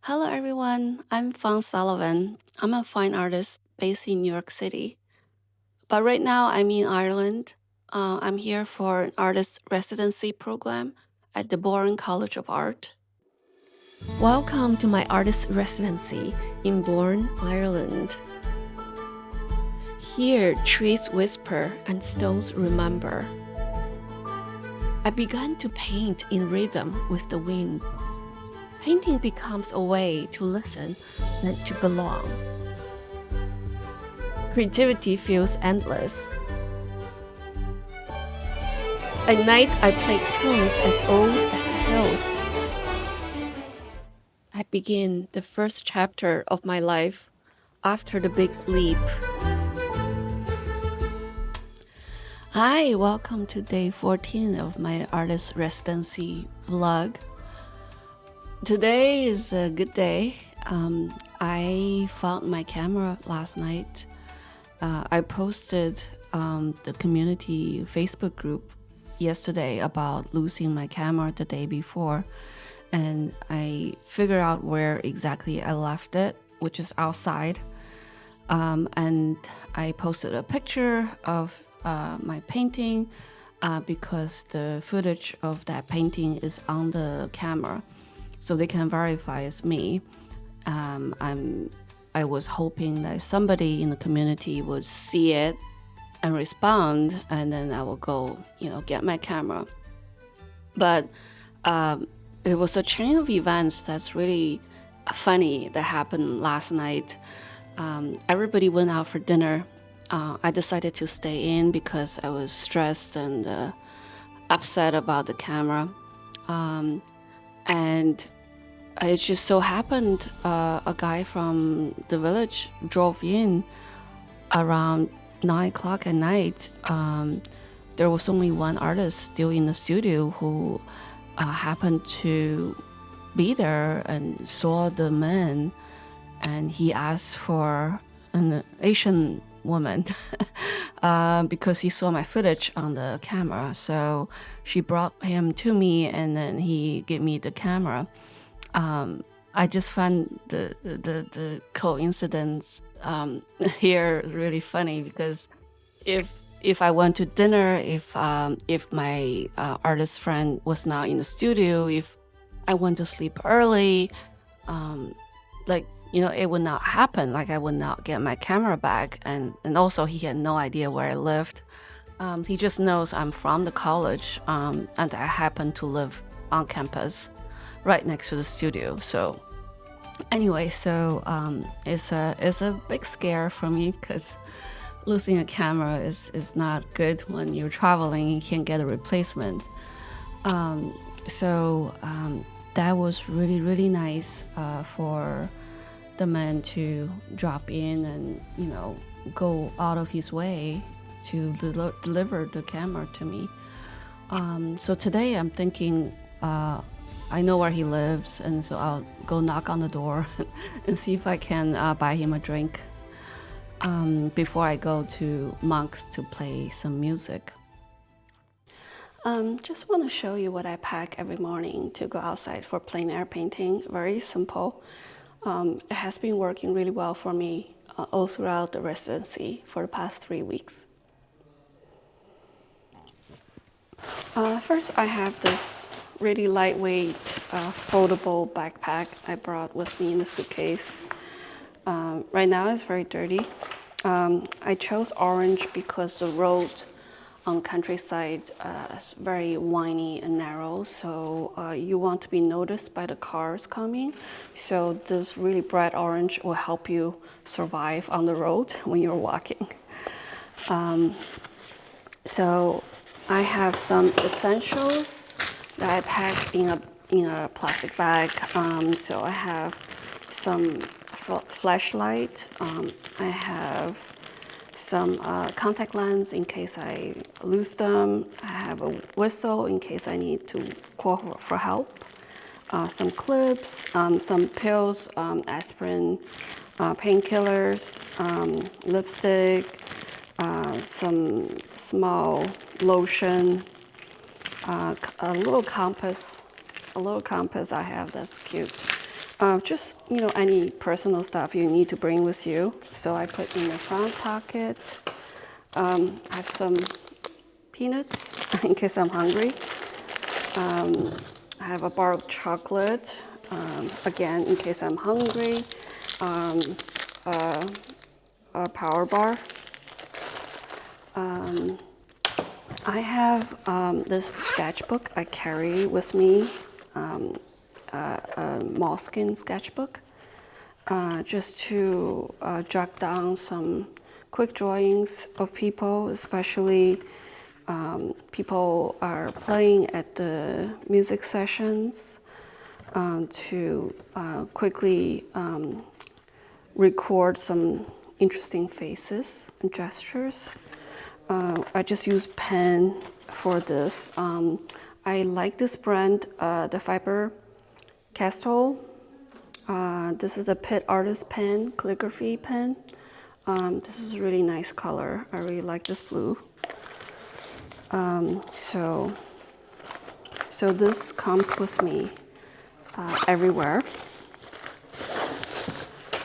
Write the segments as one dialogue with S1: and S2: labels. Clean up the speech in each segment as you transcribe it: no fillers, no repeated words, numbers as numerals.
S1: Hello, everyone. I'm Fawn Sullivan. I'm a fine artist based in New York City. But right now, I'm in Ireland. I'm here for an artist residency program at the Burren College of Art. Welcome to my artist residency in Bourne, Ireland. Here, trees whisper and stones remember. I began to paint in rhythm with the wind. Painting becomes a way to listen and to belong. Creativity feels endless. At night, I played tunes as old as the hills. I begin the first chapter of my life after the big leap. Hi, welcome to day 14 of my artist residency vlog. Today is a good day. I found my camera last night. I posted the community Facebook group yesterday about losing my camera the day before, and I figured out where exactly I left it, which is outside. And I posted a picture of my painting because the footage of that painting is on the camera, so they can verify it's me. I was hoping that somebody in the community would see it and respond, and then I will go, get my camera. But it was a chain of events that's really funny that happened last night. Everybody went out for dinner. I decided to stay in because I was stressed and upset about the camera. And it just so happened a guy from the village drove in around 9 o'clock at night. There was only one artist still in the studio who happened to be there and saw the man, and he asked for an Asian woman because he saw my footage on the camera. So she brought him to me, and then he gave me the camera. I just found the coincidence here really funny because if I went to dinner, if my artist friend was not in the studio, if I went to sleep early, it would not happen. Like, I would not get my camera back, and also he had no idea where I lived. He just knows I'm from the college, and I happen to live on campus, right next to the studio. So anyway, it's a big scare for me because losing a camera is not good when you're traveling. You can't get a replacement. That was really, really nice for the man to drop in and go out of his way to deliver the camera to me. So today I'm thinking, I know where he lives, and so I'll go knock on the door and see if I can buy him a drink before I go to Monk's to play some music. Just want to show you what I pack every morning to go outside for plein air painting. Very simple. It has been working really well for me all throughout the residency for the past 3 weeks. First, I have this really lightweight foldable backpack I brought with me in the suitcase. Right now it's very dirty. I chose orange because the road on countryside is very windy and narrow, so you want to be noticed by the cars coming. So this really bright orange will help you survive on the road when you're walking. So I have some essentials that I packed in a plastic bag. So I have some flashlight. I have some contact lens in case I lose them. I have a whistle in case I need to call for help. Some clips, some pills, aspirin, painkillers, lipstick, some small lotion, a little compass I have that's cute. Just, any personal stuff you need to bring with you. So I put in the front pocket. I have some peanuts in case I'm hungry. I have a bar of chocolate, again, in case I'm hungry. A power bar. I have this sketchbook I carry with me, a moleskin sketchbook, just to jot down some quick drawings of people, especially people are playing at the music sessions, to quickly record some interesting faces and gestures. I just use pen for this. I like this brand, the Fiber Pastel. This is a Pitt Artist pen, calligraphy pen. This is a really nice color. I really like this blue. So this comes with me everywhere.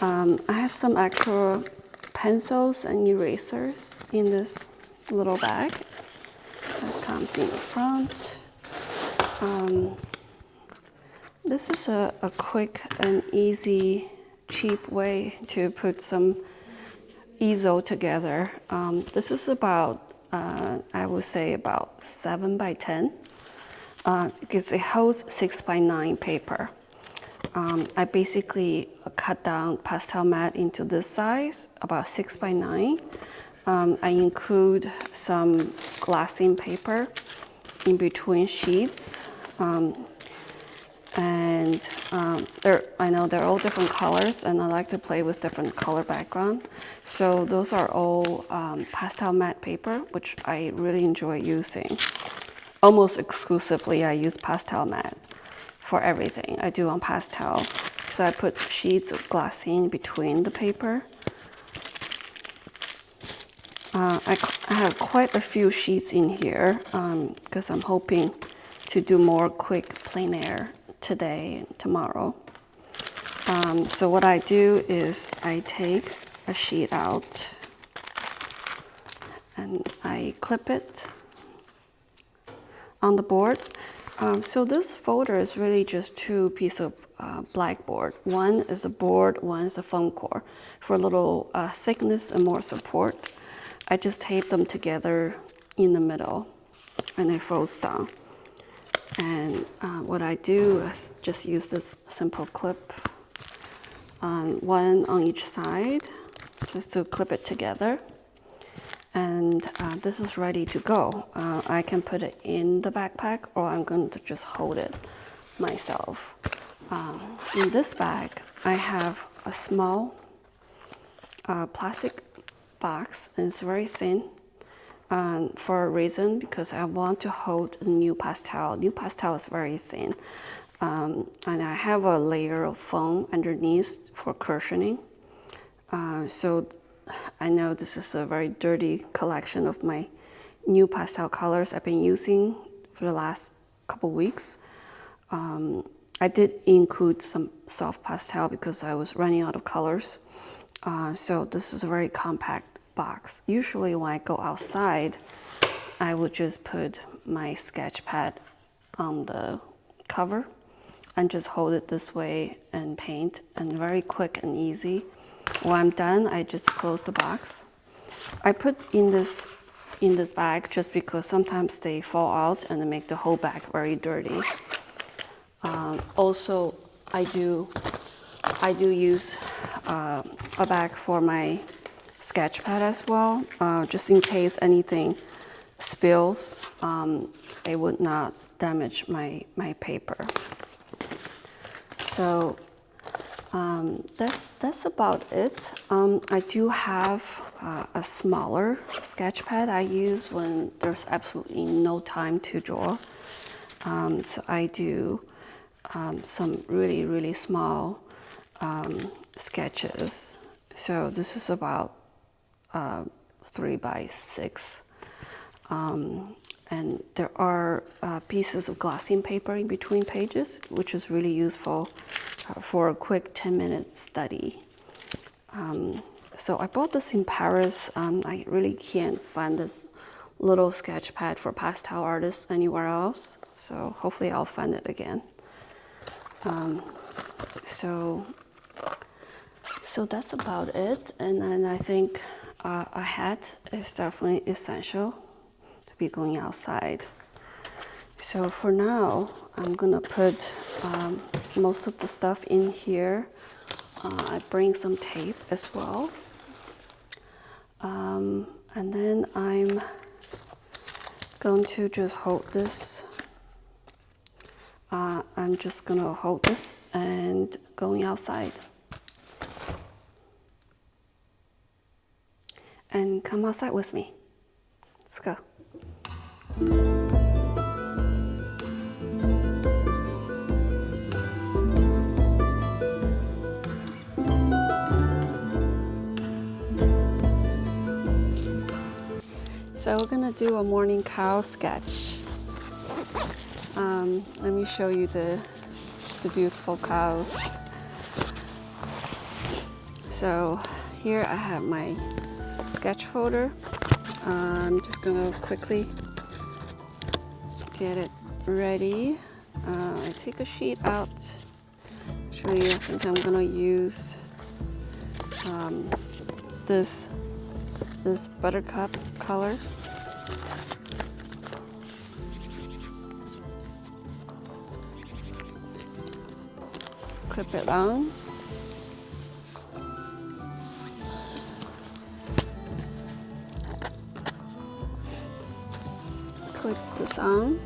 S1: I have some extra pencils and erasers in this little bag that comes in the front. This is a quick and easy, cheap way to put some easel together. This is about, I would say about 7 by 10, because it holds 6 by 9 paper. I basically cut down pastel mat into this size, about 6 by 9. I include some glassine paper in between sheets. I know they're all different colors, and I like to play with different color background. So those are all pastel matte paper, which I really enjoy using. Almost exclusively, I use pastel matte for everything I do on pastel. So I put sheets of glassine between the paper. I have quite a few sheets in here because I'm hoping to do more quick plein air today and tomorrow. So what I do is I take a sheet out and I clip it on the board. So this folder is really just two pieces of blackboard. One is a board, one is a foam core. For a little thickness and more support, I just tape them together in the middle and it folds down. And what I do is just use this simple clip, one on each side, just to clip it together. And this is ready to go. I can put it in the backpack, or I'm going to just hold it myself. In this bag, I have a small plastic box, and it's very thin. For a reason, because I want to hold a new pastel. New pastel is very thin. And I have a layer of foam underneath for cushioning. So I know this is a very dirty collection of my new pastel colors I've been using for the last couple weeks. I did include some soft pastel because I was running out of colors. So this is a very compact box. Usually when I go outside, I would just put my sketch pad on the cover and just hold it this way and paint, and very quick and easy. When I'm done, I just close the box. I put in this bag just because sometimes they fall out and they make the whole bag very dirty. Also, I do use a bag for my sketch pad as well, just in case anything spills, it would not damage my paper. So that's about it. I do have a smaller sketch pad I use when there's absolutely no time to draw. So I do some really, really small sketches. So this is about 3 by 6. And there are pieces of glassine paper in between pages, which is really useful for a quick 10-minute study. So I bought this in Paris. I really can't find this little sketch pad for pastel artists anywhere else. So hopefully I'll find it again. So that's about it. And then I think a hat is definitely essential to be going outside. So for now, I'm gonna put most of the stuff in here. I bring some tape as well. And then I'm going to just hold this. I'm just gonna hold this and going outside. And come outside with me. Let's go. So we're gonna do a morning cow sketch. Let me show you the beautiful cows. So here I have my sketch folder. I'm just gonna quickly get it ready. I take a sheet out. Actually, I think I'm gonna use this buttercup color. Clip it on. Clip this on.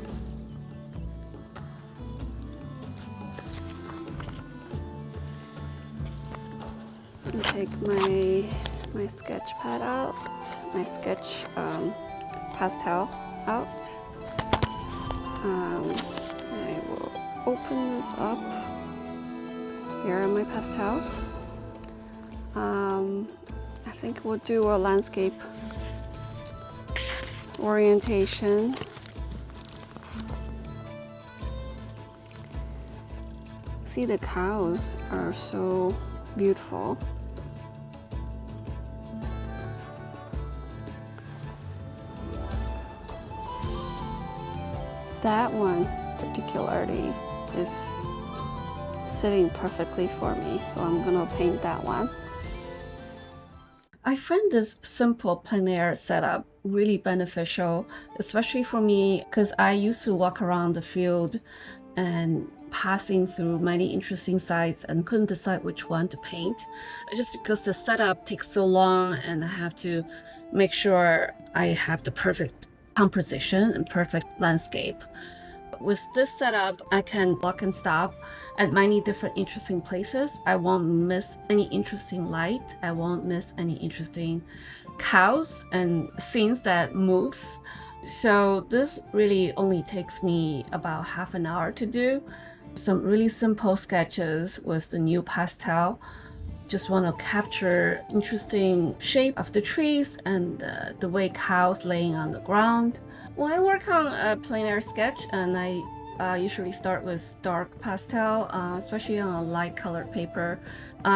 S1: And take my sketch pad out, my sketch pastel out. I will open this up. Here are my pastels. I think we'll do a landscape orientation. See, the cows are so beautiful. That one particularly is sitting perfectly for me, so I'm gonna paint that one. I find this simple plein air setup really beneficial, especially for me because I used to walk around the field and passing through many interesting sites and couldn't decide which one to paint, just because the setup takes so long and I have to make sure I have the perfect composition and perfect landscape. With this setup, I can walk and stop at many different interesting places. I won't miss any interesting light. I won't miss any interesting cows and scenes that moves. So this really only takes me about half an hour to do. Some really simple sketches with the new pastel. Just want to capture interesting shape of the trees and the way cows laying on the ground. When I work on a plein air sketch, and I usually start with dark pastel, especially on a light colored paper,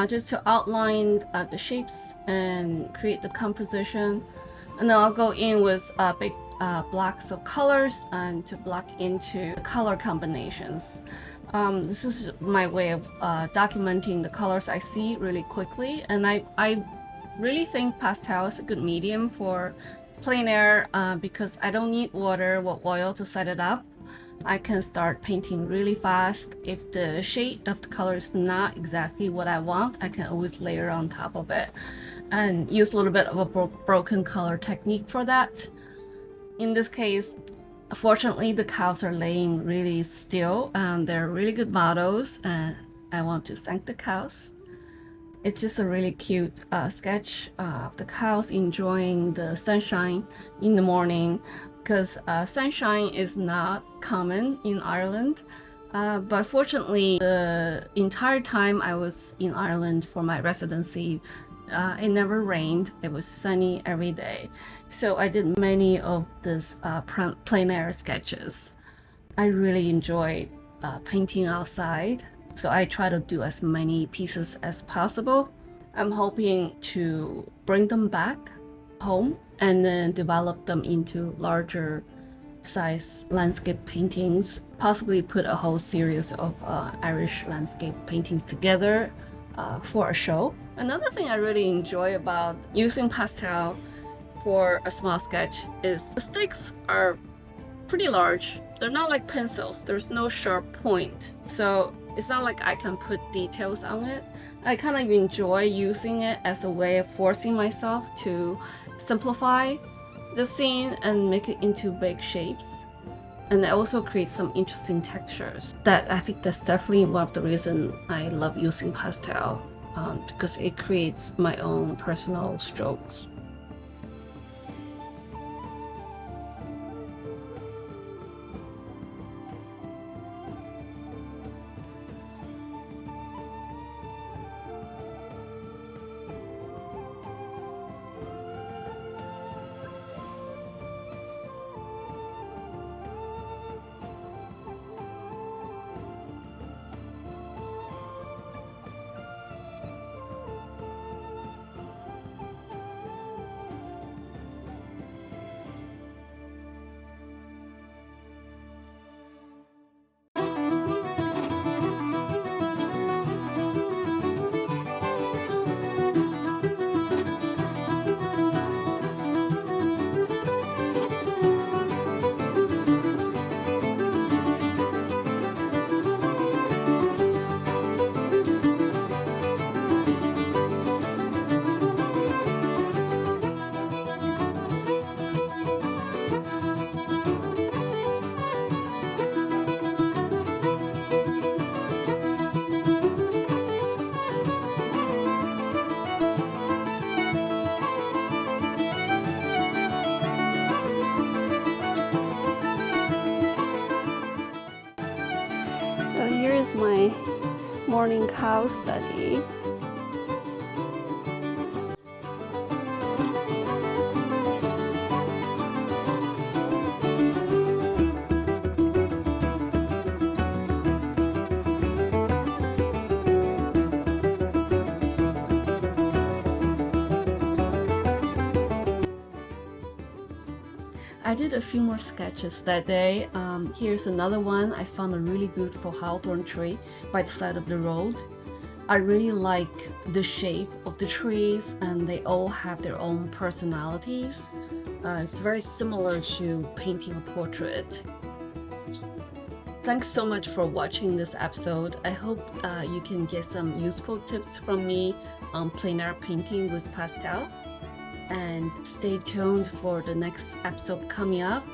S1: just to outline the shapes and create the composition. And then I'll go in with big blocks of colors and to block into the color combinations. This is my way of documenting the colors I see really quickly, and I really think pastel is a good medium for plein air because I don't need water or oil to set it up. I can start painting really fast. If the shade of the color is not exactly what I want, I can always layer on top of it and use a little bit of a broken color technique for that. In this case, fortunately, the cows are laying really still and they're really good models, and I want to thank the cows. It's just a really cute sketch of the cows enjoying the sunshine in the morning, because sunshine is not common in Ireland. But fortunately, the entire time I was in Ireland for my residency, it never rained. It was sunny every day. So I did many of these plein air sketches. I really enjoyed painting outside. So I try to do as many pieces as possible. I'm hoping to bring them back home and then develop them into larger size landscape paintings, possibly put a whole series of Irish landscape paintings together for a show. Another thing I really enjoy about using pastel for a small sketch is the sticks are pretty large. They're not like pencils, there's no sharp point. So it's not like I can put details on it. I kind of enjoy using it as a way of forcing myself to simplify the scene and make it into big shapes. And it also creates some interesting textures. That I think that's definitely one of the reasons I love using pastel, because it creates my own personal strokes. So here is my morning cow study. I did a few more sketches that day. Here's another one. I found a really beautiful hawthorn tree by the side of the road. I really like the shape of the trees, and they all have their own personalities. It's very similar to painting a portrait. Thanks so much for watching this episode. I hope you can get some useful tips from me on plein air painting with pastel. And stay tuned for the next episode coming up.